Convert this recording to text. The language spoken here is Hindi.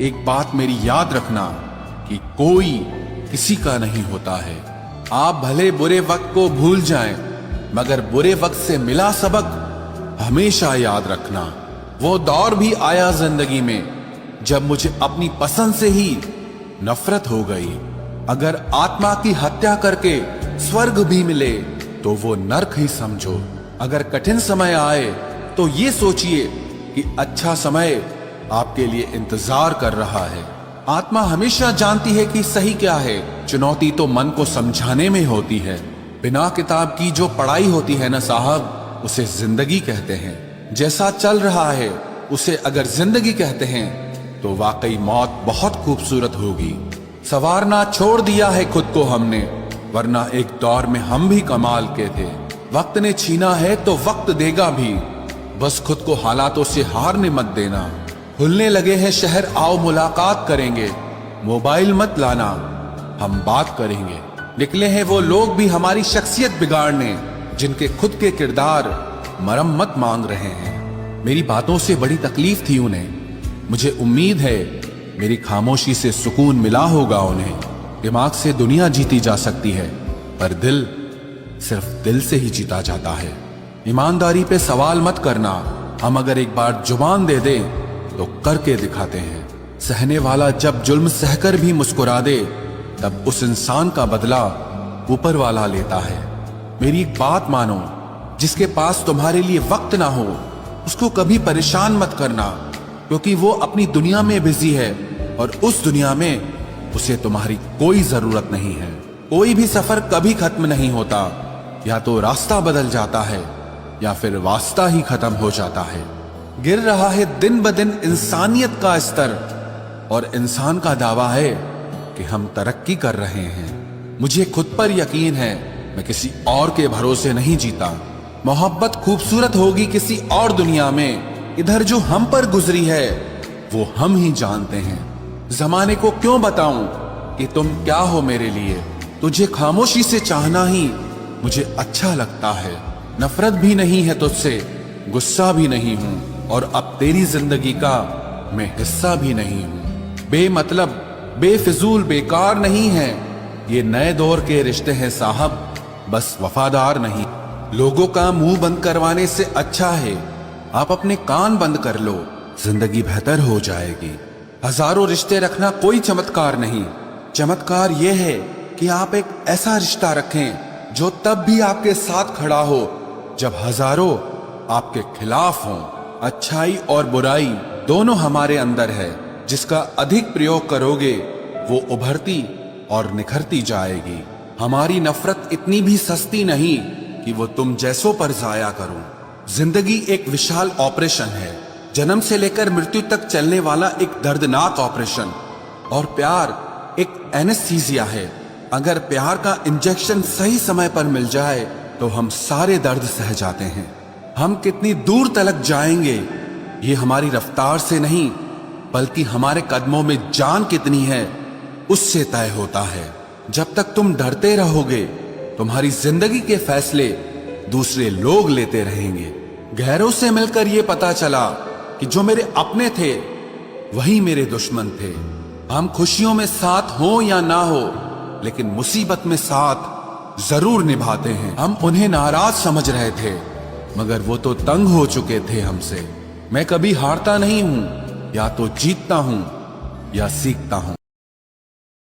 एक बात मेरी याद रखना कि कोई किसी का नहीं होता है। आप भले बुरे वक्त को भूल जाएं, मगर बुरे वक्त से मिला सबक हमेशा याद रखना। वो दौर भी आया जिंदगी में जब मुझे अपनी पसंद से ही नफरत हो गई। अगर आत्मा की हत्या करके स्वर्ग भी मिले तो वो नर्क ही समझो। अगर कठिन समय आए तो ये सोचिए कि अच्छा समय आपके लिए इंतजार कर रहा है। आत्मा हमेशा जानती है कि सही क्या है। चुनौती तो मन को समझाने में होती है। बिना किताब की जो पढ़ाई होती है ना साहब, उसे जिंदगी कहते हैं। जैसा चल रहा है उसे अगर जिंदगी कहते हैं तो वाकई मौत बहुत खूबसूरत होगी। संवारना छोड़ दिया है खुद को हमने, वरना एक दौर में हम भी कमाल के थे। वक्त ने छीना है तो वक्त देगा भी, बस खुद को हालातों से हारने मत देना। खुलने लगे हैं शहर, आओ मुलाकात करेंगे। मोबाइल मत लाना, हम बात करेंगे। निकले हैं वो लोग भी हमारी शख्सियत बिगाड़ने, जिनके खुद के किरदार मरम्मत मांग रहे हैं। मेरी बातों से बड़ी तकलीफ थी उन्हें। मुझे उम्मीद है मेरी खामोशी से सुकून मिला होगा उन्हें। दिमाग से दुनिया जीती जा सकती है, पर दिल सिर्फ दिल से ही जीता जाता है। ईमानदारी पे सवाल मत करना, हम अगर एक बार जुबान दे दे तो करके दिखाते हैं। सहने वाला जब जुल्म सहकर भी मुस्कुरा दे, तब उस इंसान का बदला ऊपर वाला लेता है। मेरी एक बात मानो, जिसके पास तुम्हारे लिए वक्त ना हो उसको कभी परेशान मत करना, क्योंकि वो अपनी दुनिया में बिजी है और उस दुनिया में उसे तुम्हारी कोई जरूरत नहीं है। कोई भी सफर कभी खत्म नहीं होता, या तो रास्ता बदल जाता है या फिर वास्ता ही खत्म हो जाता है। गिर रहा है दिन ब दिन इंसानियत का स्तर, और इंसान का दावा है कि हम तरक्की कर रहे हैं। मुझे खुद पर यकीन है, मैं किसी और के भरोसे नहीं जीता। मोहब्बत खूबसूरत होगी किसी और दुनिया में, इधर जो हम पर गुजरी है वो हम ही जानते हैं। जमाने को क्यों बताऊं कि तुम क्या हो मेरे लिए। तुझे खामोशी से चाहना ही मुझे अच्छा लगता है। नफरत भी नहीं है तुझसे, गुस्सा भी नहीं हूं, और अब तेरी जिंदगी का मैं हिस्सा भी नहीं हूं। बेमतलब, बेफिजूल, बेकार नहीं है ये नए दौर के रिश्ते हैं साहब, बस वफादार नहीं। लोगों का मुंह बंद करवाने से अच्छा है आप अपने कान बंद कर लो, जिंदगी बेहतर हो जाएगी। हजारों रिश्ते रखना कोई चमत्कार नहीं। चमत्कार यह है कि आप एक ऐसा रिश्ता रखें जो तब भी आपके साथ खड़ा हो जब हजारों आपके खिलाफ हों। अच्छाई और बुराई दोनों हमारे अंदर है, जिसका अधिक प्रयोग करोगे वो उभरती और निखरती जाएगी। हमारी नफरत इतनी भी सस्ती नहीं कि वो तुम जैसों पर जाया करूं। जिंदगी एक विशाल ऑपरेशन है, जन्म से लेकर मृत्यु तक चलने वाला एक दर्दनाक ऑपरेशन। और प्यार एक एनेस्थीसिया है। अगर प्यार का इंजेक्शन सही समय पर मिल जाए तो हम सारे दर्द सह जाते हैं। हम कितनी दूर तलक जाएंगे ये हमारी रफ्तार से नहीं, बल्कि हमारे कदमों में जान कितनी है उससे तय होता है। जब तक तुम डरते रहोगे तुम्हारी जिंदगी के फैसले दूसरे लोग लेते रहेंगे। गैरों से मिलकर ये पता चला कि जो मेरे अपने थे वही मेरे दुश्मन थे। हम खुशियों में साथ हो या ना हो, लेकिन मुसीबत में साथ जरूर निभाते हैं। हम उन्हें नाराज समझ रहे थे, मगर वो तो तंग हो चुके थे हमसे। मैं कभी हारता नहीं हूं, या तो जीतता हूं या सीखता हूं।